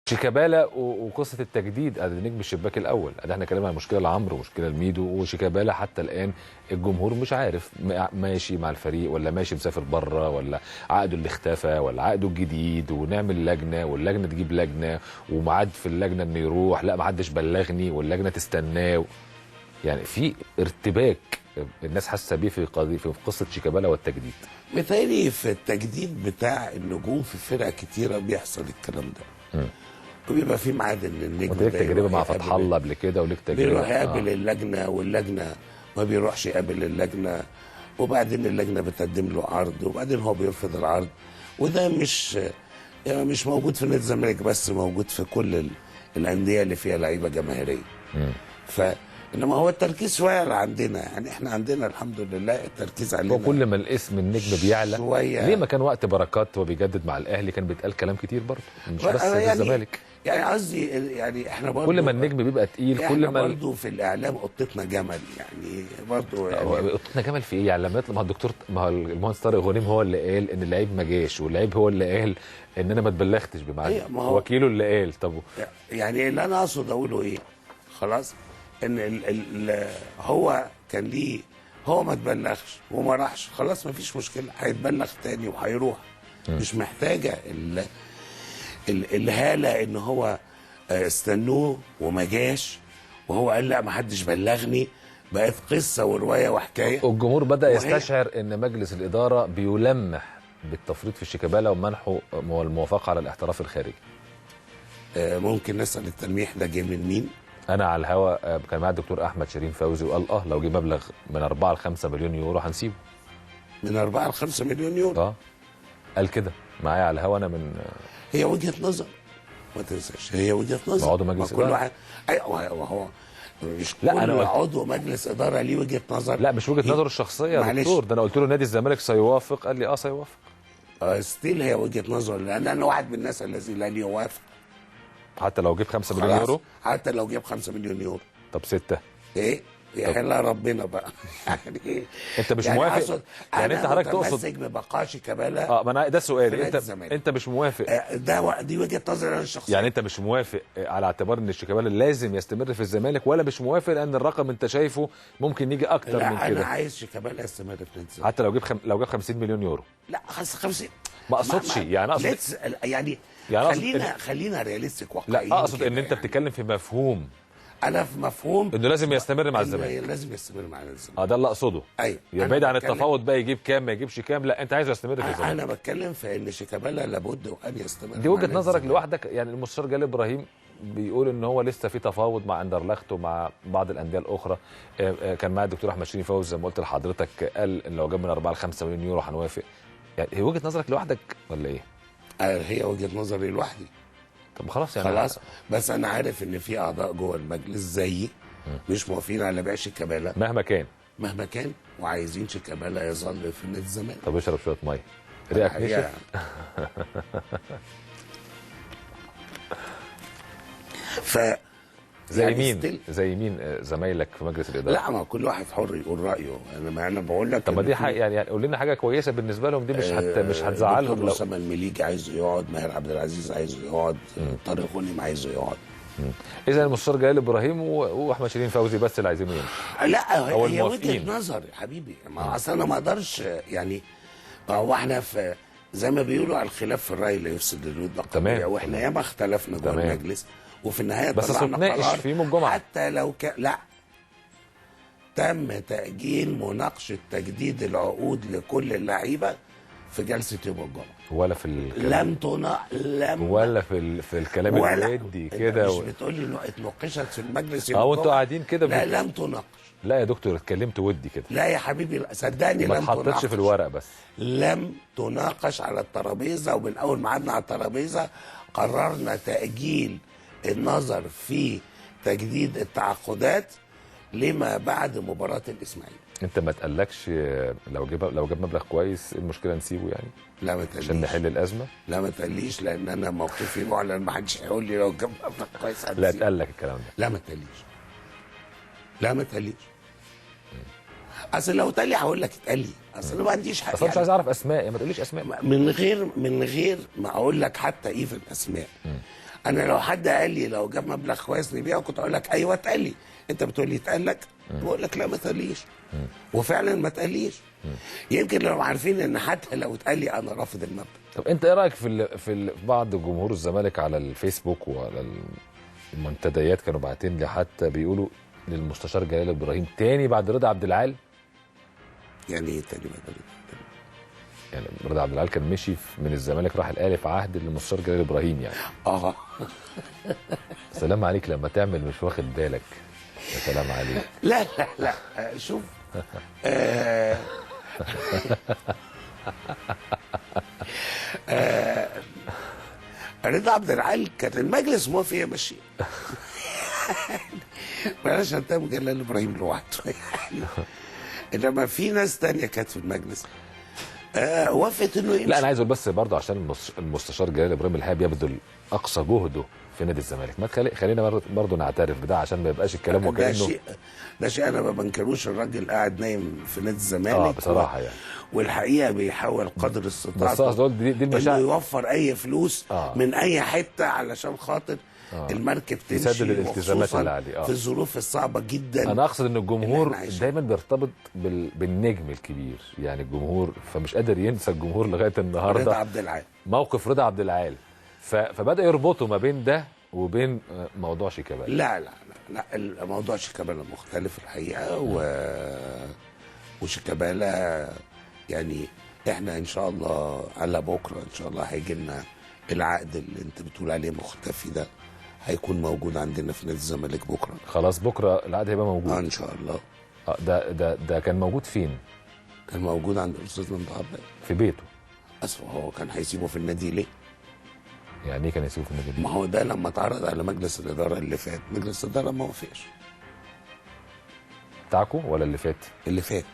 شيكابالا وقصه التجديد ادي نجم الشباك الاول، ادي احنا اتكلمنا عن مشكله لعمرو ومشكله لميدو وشيكابالا. حتى الان الجمهور مش عارف ماشي مع الفريق ولا ماشي مسافر بره ولا عقده اللي اختفى ولا عقده الجديد، ونعمل لجنه واللجنه تجيب لجنه وميعاد في اللجنه انه يروح، لا ما حدش بلغني واللجنه تستناه. يعني في ارتباك الناس حاسه بيه في قصه شيكابالا والتجديد. متهيألي في التجديد بتاع النجوم في فرق كتيره بيحصل الكلام ده. وبيبقى في ميعاد ان النجم ليك تجربه مع فتح الله قبل كده وليك تجربه بيروح يقابل اللجنه واللجنه ما بيروحش يقابل اللجنه، وبعدين اللجنه بتقدم له عرض وبعدين هو بيرفض العرض. وده مش موجود في نادي الزمالك بس، موجود في كل الانديه اللي فيها لعيبه جماهيريه. انما هو التركيز شويه اللي عندنا، يعني احنا عندنا الحمد لله التركيز علينا. وكل ما الاسم النجم بيعلى شويه. ليه ما كان وقت بركات وبيجدد مع الاهلي كان بيتقال كلام كتير برضه، مش بس في الزمالك. يعني قصدي يعني احنا برضه كل ما النجم بيبقى تقيل كل ما برضه في الاعلام قطتنا جمل، يعني برضه يعني قطتنا جمل في ايه؟ يعني لما يطلع ما هو المهندس طارق غنيم هو اللي قال ان اللعيب ما جاش، واللعيب هو اللي قال ان انا ما اتبلغتش بميعاد، وكيله اللي قال. طب يعني اللي انا اقصد اقوله ايه؟ خلاص ان هو كان ليه، هو ما اتبلغش وما راحش، خلاص ما فيش مشكله، هيتبلغ تاني وهيروح. مش محتاجه الهاله ان هو استنوه وما جاش وهو قال لا ما حدش بلغني، بقت قصه وروايه وحكايه. والجمهور بدا يستشعر ان مجلس الاداره بيلمح بالتفريط في شيكابالا ومنحه الموافقه على الاحتراف الخارجي. ممكن نسال التلميح ده جه من مين؟ انا على الهوا كان معايا الدكتور احمد شيرين فوزي وقال لو جه مبلغ من 4 ل 5 مليون يورو هنسيبه. من 4 ل 5 مليون يورو؟ قال كده معايا على الهوا. انا من هي وجهه نظر، ما تنساش هي وجهه نظر. عضو مجلس كل واحد ايوه هو مش لا كل أنا عضو مجلس اداره ليه وجهه نظر. لا مش وجهه نظره الشخصيه يا دكتور، ده انا قلت له نادي الزمالك سيوافق، قال لي سيوافق. ستيل هي وجهه نظر، لان انا واحد من الناس الذي لن يوافق حتى لو جيب 5 مليون يورو. حتى لو جيب 5 مليون يورو. طب 6 ايه يحلها ربنا بقى. يعني ايه انت مش يعني موافق؟ يعني انت حضرتك تقصد متمسك ببقاء شيكابالا؟ ما انا ده سؤالي، انت مش موافق؟ دي وجهه نظري انا الشخصيه. يعني انت مش موافق على اعتبار ان شيكابالا لازم يستمر في الزمالك، ولا مش موافق لان الرقم انت شايفه ممكن يجي اكتر من كده؟ انا عايز شيكابالا يستمر في نادي الزمالك حتى لو جاب 50 مليون يورو. لا 50 ما اقصدش، يعني اقصد يعني خلينا رياليستيك واقعيين. لا اقصد ان انت بتتكلم في مفهوم. انا في مفهوم انه لازم يستمر مع الزمالك. لازم يستمر مع الزمالك. ده اللي اقصده. ايوه يعني بعيد عن التفاوض بقى يجيب كام ما يجيبش كام، لا انت عايزه يستمر في الزمالك. انا بتكلم في ان شيكابالا لابد وان يستمر. دي وجهه نظرك لوحدك. يعني المستشار جلال ابراهيم بيقول ان هو لسه في تفاوض مع اندرلخت ومع بعض الانديه الاخرى. كان معايا الدكتور احمد شيرين فوزي زي ما قلت لحضرتك، قال ان لو جاب من 4 ل 5 مليون يورو هنوافق. يعني هي وجهه نظرك لوحدك ولا ايه؟ هي وجهه نظري لوحدي. طب خلاص يعني خلاص، بس انا عارف ان في اعضاء جوه المجلس زيي مش موافقين على بيع شيكابالا مهما كان وعايزين شيكابالا يظل في نادي الزمالك. طب اشرب شويه ميه، ريقك نشف. ف زي مين زمايلك في مجلس الاداره؟ لا، ما كل واحد حر يقول رايه. انا بقول لك. طب ما دي حاجه، يعني قول لنا حاجه كويسه بالنسبه لهم، دي مش هتزعلهم. لو اسامه المليجي عايزه يقعد، ماهر عبد العزيز عايزه يقعد، طارق غنيم عايزه يقعد. اذا المستشار جلال ابراهيم واحمد شيرين فوزي بس اللي عايزينه يمشي. لا هي وجهه نظر يا حبيبي. ما اصل انا ما اقدرش، يعني هو احنا في زي ما بيقولوا على الخلاف في الراي لا يفسد للود قضيه، واحنا ياما اختلفنا جوه المجلس وفي النهايه بس هتناقش في يوم الجمعه. حتى لو لا تم تاجيل مناقشه تجديد العقود لكل اللعيبه في جلسه يوم الجمعه، ولا في لم ولا في الكلام الودي كده. مش بتقول لي اتناقشت في المجلس يوم الجمعه؟ وانتوا قاعدين كده لا لم تناقش. لا يا دكتور اتكلمت ودي كده. لا يا حبيبي صدقني، ما اتحطتش في الورق، بس لم تناقش على الترابيزه. ومن اول ما قعدنا على الترابيزه قررنا تاجيل النظر في تجديد التعاقدات لما بعد مباراه الاسماعيلي. انت ما تقلقش لو جاب مبلغ كويس المشكله نسيبه يعني؟ لا ما تقليش عشان نحل الازمه. لا ما تقليش، لان انا موقفي معلن، ما حدش هيقول لي لو جاب مبلغ كويس لا اتقلق الكلام ده. لا ما تقليش. اصل لو اتقلي هقول لك اتقلي، اصل انا ما عنديش حق. اصل مش عايز اعرف اسماء، ما تقوليش اسماء من غير ما اقول لك حتى ايفن اسماء. انا لو حد قال لي لو جاب مبلغ كويس نبيعه كنت اقول لك ايوه اتقال لي. انت بتقول لي اتقال لك؟ بقول لك لا ما اتقاليش. وفعلا ما اتقاليش. يمكن لو عارفين ان حتى لو اتقال لي انا رافض المبلغ. طب انت ايه رايك في بعض جمهور الزمالك على الفيسبوك وعلى المنتديات كانوا باعتين لي حتى بيقولوا للمستشار جلال ابراهيم تاني بعد رضا عبد العال؟ يعني ايه تاني بعد؟ يعني رضا عبد العال كان مشي من الزمالك راح الاهلي في عهد المستشار جلال ابراهيم يعني. سلام عليك لما تعمل مش واخد بالك. يا سلام عليك. لا لا لا شوف رضا عبد العال كان المجلس موافق يمشي. بلاش انتم جلال ابراهيم لوحده يعني. انما في ناس تانية كانت في المجلس وافقت انه يمشي. لا انا عايز اقول بس برضه عشان المستشار جلال ابراهيم الحقيقه بيبذل اقصى جهده في نادي الزمالك، ما خلينا برضه نعترف بده عشان ما يبقاش الكلام وكانه ده شيء انا ما بنكروش. الراجل قاعد نايم في نادي الزمالك بصراحه يعني، والحقيقه بيحاول قدر استطاعته بس دي انه يوفر اي فلوس من اي حته علشان خاطر المركب تمشي يسدد الالتزامات اللي عليه في الظروف الصعبه جدا. انا اقصد ان الجمهور دايما بيرتبط بالنجم الكبير، يعني الجمهور فمش قادر ينسى الجمهور لغايه النهارده رضا عبد العال، موقف رضا عبد العال، فبدا يربطوا ما بين ده وبين موضوع شيكابالا. لا لا لا لا موضوع شيكابالا مختلف الحقيقه وشيكابالا يعني احنا ان شاء الله على بكره ان شاء الله هيجي لنا العقد اللي انت بتقول عليه مختفي ده هيكون موجود عندنا في نادي الزمالك بكره. خلاص بكره العقد هيبقى موجود ان شاء الله. ده كان موجود فين؟ كان موجود عند الاستاذ ممدوح عباس في بيته. اصل هو كان هيسيبه في النادي ليه؟ يعني ايه كان يسيبه في النادي ليه؟ ما هو ده لما اتعرض على مجلس الاداره اللي فات، مجلس الاداره ما وافقش. بتاعكم ولا اللي فات؟ اللي فات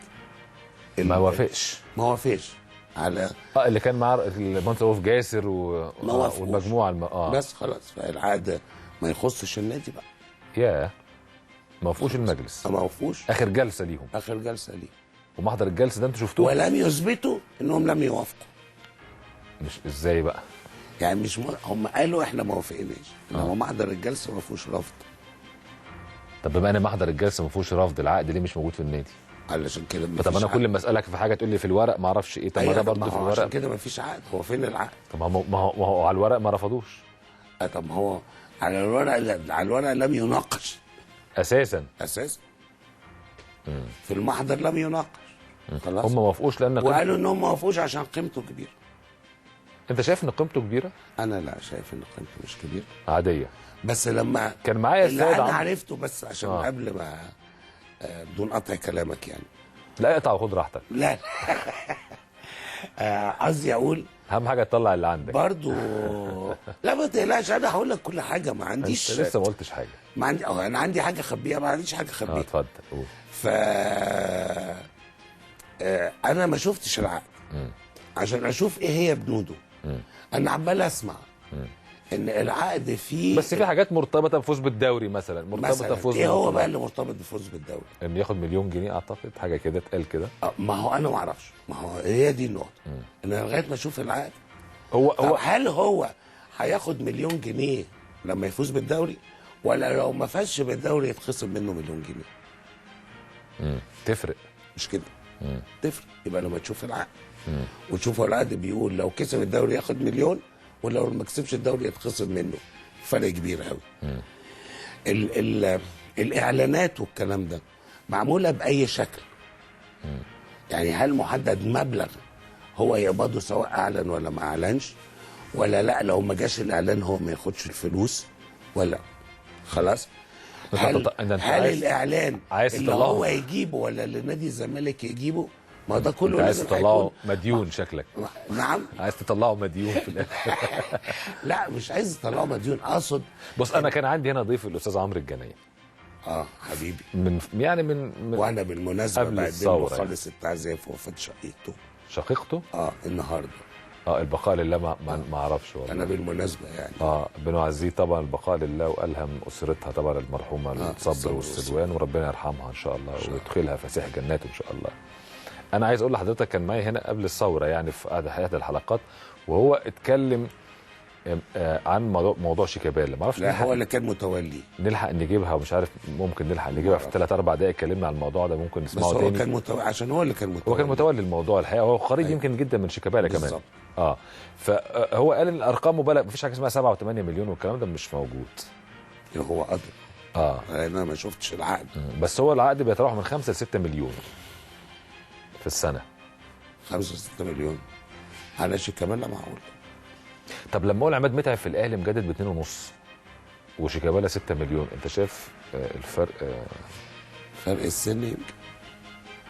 ما وافقش. ما وافقش على اللي كان مع المهندس رؤوف جاسر والمجموعه بس خلاص فالعقد ما يخصش النادي بقى. ياه ما وافقوش المجلس؟ ما وافقوش. اخر جلسه ليهم. اخر جلسه ليهم. ومحضر الجلسه ده انتوا شفتوه؟ ولم يثبتوا انهم لم يوافقوا. مش ازاي بقى؟ يعني مش هم قالوا احنا ما وافقناش، انما محضر الجلسه ما فيهوش رفض. طب بما ان محضر الجلسه ما فيهوش رفض، العقد ليه مش موجود في النادي؟ علشان كده طب انا كل ما اسالك في حاجه تقول لي في الورق ما اعرفش ايه. طب ما ده برضه في الورق. عشان كده ما فيش عقد. هو فين العقد؟ طب ما هو على الورق ما رفضوش. طب ما هو على الورق لم يناقش اساسا. في المحضر لم يناقش. خلاص هم ما وافقوش وقالوا انهم ما وافقوش عشان قيمته كبيره. انت شايف ان قيمته كبيره؟ انا لا شايف ان قيمته مش كبيره، عاديه. بس لما كان معايا السيد انا عرفته بس عشان قبل ما بدون قطع كلامك يعني. لا اقطع وخد راحتك. لا قصدي اقول اهم حاجه تطلع اللي عندك برضو. لا ما تقلقش انا هقول لك كل حاجه. ما عنديش انت لسه ما قلتش حاجه. ما عندي انا عندي حاجه اخبيها. ما عنديش حاجه اخبيها. اتفضل قول. انا ما شفتش العقد عشان اشوف ايه هي بنوده. انا عمال اسمع ان العقد فيه بس في حاجات مرتبطه بفوز بالدوري مثلا. مرتبطه بفوز ايه هو بقى اللي مرتبط بفوز بالدوري؟ ان ياخد مليون جنيه اعتقد حاجه كده اتقال كده. ما هو انا ما اعرفش. ما هو هي دي النقطه. ان لغايه ما اشوف العقد هو هل هو هياخد مليون جنيه لما يفوز بالدوري ولا لو ما فازش بالدوري يتخصم منه مليون جنيه؟ تفرق مش كده؟ تفرق. يبقى لما تشوف العقد وتشوف العقد بيقول لو كسب الدوري ياخد مليون ولو ما كسبش الدوري يتخصم منه. فرق كبير قوي. الاعلانات والكلام ده معموله باي شكل؟ يعني هل محدد مبلغ هو يقبضه سواء اعلن ولا ما اعلنش؟ ولا لا لو ما جاش الاعلان هو ما ياخدش الفلوس؟ ولا خلاص هل الاعلان اللي هو يجيبه ولا اللي نادي الزمالك يجيبه؟ ما ده كله انت عايز تطلعه مديون شكلك. نعم عايز تطلعه مديون في الاخر. لا مش عايز تطلعه مديون. اقصد بص انا كان عندي هنا ضيف الاستاذ عمرو الجناية. حبيبي. من وانا بالمناسبه بقدم له خالص التعزيه في وفاه شقيقته النهارده. البقاء لله. ما اعرفش والله. انا بالمناسبه يعني بنعزيه طبعا البقاء لله والهم اسرتها طبعا المرحومه الصبر والسلوان وربنا يرحمها ان شاء الله ويدخلها فسيح جناته ان شاء الله. انا عايز اقول لحضرتك كان معايا هنا قبل الثوره يعني في احد الحلقات وهو اتكلم عن موضوع شيكابالا، ما اعرفش لا هو اللي كان متولي. نلحق نجيبها، ومش عارف ممكن نلحق نجيبها في 3-4 دقائق. اتكلمنا عن الموضوع ده، ممكن نسمعه بس هو تاني. كان متولي عشان هو اللي كان متولي. هو كان متولي الموضوع الحقيقه، هو قريب يمكن جدا من شيكابالا كمان. بالظبط. فهو قال ان الارقام مبالغ، مفيش حاجه اسمها 7 و8 مليون والكلام ده مش موجود. هو قدر. انا ما شفتش العقد. بس هو العقد بيتراوح من 5 ل 6 مليون في السنه. 5 6 مليون على شيكابالا معقول؟ طب لما اقول عماد متعب في الاهلي مجدد ب2.5 وشيكابالا 6 مليون، انت شايف الفرق؟ فرق السن يمكن.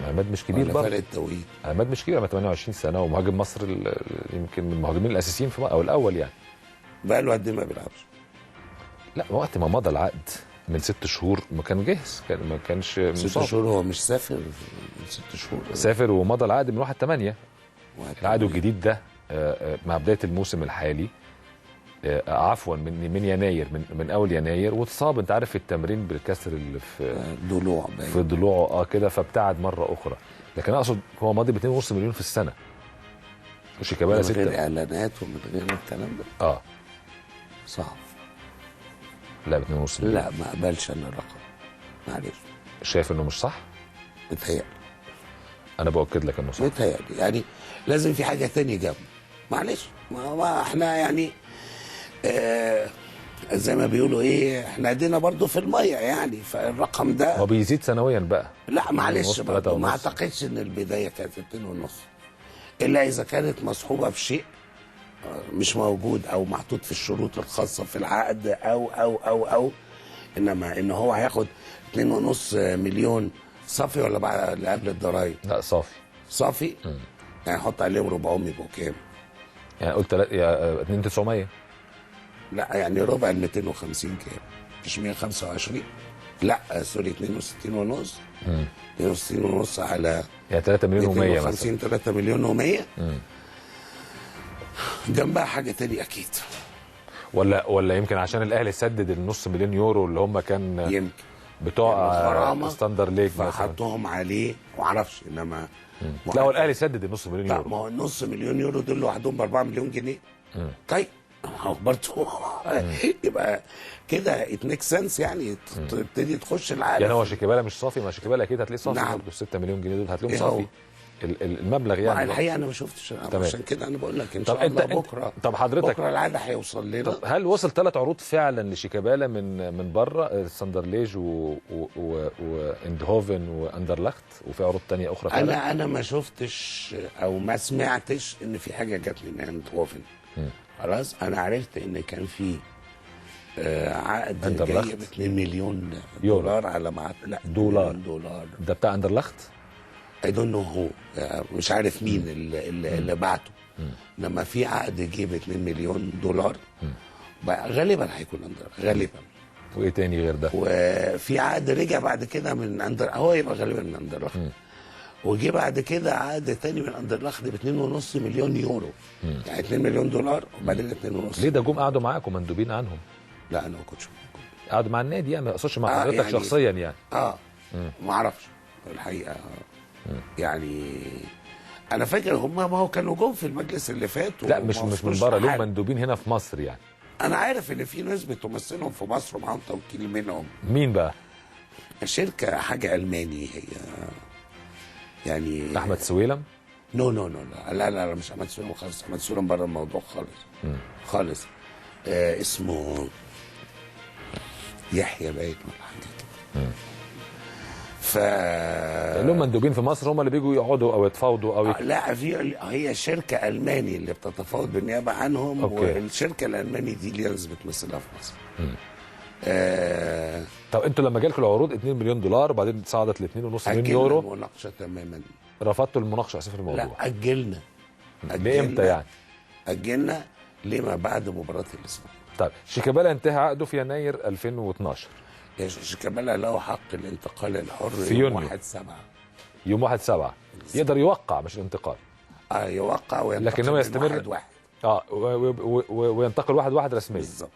عماد مش كبير برضه. فرق التوقيت. عماد مش كبير، عماد 28 سنه ومهاجم مصر يمكن من المهاجمين الاساسيين في او الاول يعني. بقى له قد ايه ما بيلعبش؟ لا وقت ما مضى العقد من 6 شهور ما كان جاهز، ما كانش مصاب. 6 شهور هو مش سافر من 6 شهور. سافر ومضى العقد من 1/8. العقد الجديد ده مع بدايه الموسم الحالي، عفوا من يناير، من اول يناير، واتصاب انت عارف في التمرين بالكسر اللي في ضلوع في ضلوعه كده، فابتعد مره اخرى. لكن اقصد هو ماضي ب2.5 مليون في السنه، وشيكابالا 6 من غير اعلانات ومن غير الكلام ده. صعب. لا ب2.5 مليون. لا ما اقبلش انا الرقم، معلش. شايف انه مش صح؟ بتهيألي. انا باكد لك انه صح. بتهيألي يعني لازم في حاجه تانية جنبه، معلش. ما احنا يعني زي ما بيقولوا ايه، احنا ايدينا برضو في الميه يعني، فالرقم ده هو بيزيد سنويا بقى. لا معلش برضو ما اعتقدش ان البدايه كانت 2.5 الا اذا كانت مصحوبه بشيء مش موجود او محطوط في الشروط الخاصه في العقد او انما ان هو هياخد 2.5 مليون صافي ولا بعد قبل الضرايب؟ لا صافي. صافي. يعني حط عليهم 400 يبقوا كام؟ يعني قلت 2.900. لا يعني ربع ال 250 كام؟ مش 125. لا سوري 62 ونص. 62 ونص على يعني 3 مليون و100 مثلا. 3 مليون و100. جنبها حاجه تانية اكيد. ولا يمكن عشان الاهلي سدد النص مليون يورو اللي هم كان يمكن بتوع ستاندر ليج فحطهم عليه ومعرفش. انما لا هو الاهلي سدد النص مليون يورو. لا ما هو النص مليون يورو دول لوحدهم ب 4 مليون جنيه. طيب برضه يبقى كده ات ميك سنس يعني تبتدي تخش العالم. يعني هو شيكابالا مش صافي؟ ما شيكابالا اكيد هتلاقيه صافي. نعم. برضه 6 مليون جنيه دول هتلاقيهم صافي. المبلغ يعني. الحقيقه انا ما شفتش، عشان كده انا بقول لك ان شاء الله بكره. طب حضرتك بكره العاده هيوصل لنا. طب هل وصل 3 عروض فعلا لشيكابالا من بره ساندرليج واندهوفن واندرلخت، وفي عروض ثانيه اخرى فعلا؟ انا ما شفتش او ما سمعتش ان في حاجه جت من اندهوفن. خلاص انا عرفت ان كان في عقد جاي ب 2 مليون دولار على ما لا دولار ده بتاع اندرلخت. اي دونت نو هو، مش عارف مين اللي بعته. لما في عقد جه ب 2 مليون دولار غالبا هيكون غالبا. وايه تاني غير ده؟ وفي عقد رجع بعد كده من هو يبقى غالبا من اندرلخت. وجي بعد كده عقد تاني من اندرلخت ب 2.5 مليون يورو. يعني 2 مليون دولار وبعدين 2.5. ليه ده جم قعدوا معاكم مندوبين عنهم؟ لا انا ما كنتش موجود. قعدوا مع النادي يعني، ما اقصدش مع حضرتك يعني شخصيا يعني. ما اعرفش الحقيقه. يعني انا فاكر هم ما هو كانوا جم في المجلس اللي فات. لا مش من بره، لهم مندوبين هنا في مصر يعني. انا عارف ان في ناس بتمثلهم في مصر ومعاهم توكيل منهم. مين بقى؟ شركه حاجه الماني هي يعني. احمد سويلم؟ نو لا مش احمد سويلم خالص. احمد سويلم بره الموضوع خالص. خالص. اسمه يحيى باين ولا حاجه كده. لهم مندوبين في مصر هم اللي بيجوا يقعدوا او يتفاوضوا او لا هي شركه الماني اللي بتتفاوض بالنيابه عنهم. والشركه الالماني دي اللي بتمثلها في مصر. طب انتوا لما جالكم العروض 2 مليون دولار وبعدين صعدت ل 2.5 مليون يورو، المناقشه تماما. رفضتوا المناقشه اساسا في الموضوع؟ لا اجلنا. لامتى يعني؟ اجلنا لما بعد مباراه الاسماعيلي. طيب شيكابالا انتهى عقده في يناير 2012. شيكابالا له حق الانتقال الحر في يوم 1/7. يوم 1/7 يقدر يوقع مش الانتقال. يوقع وينتقل لكن هو يستمر 1/1. وينتقل 1/1 رسميا. بالظبط.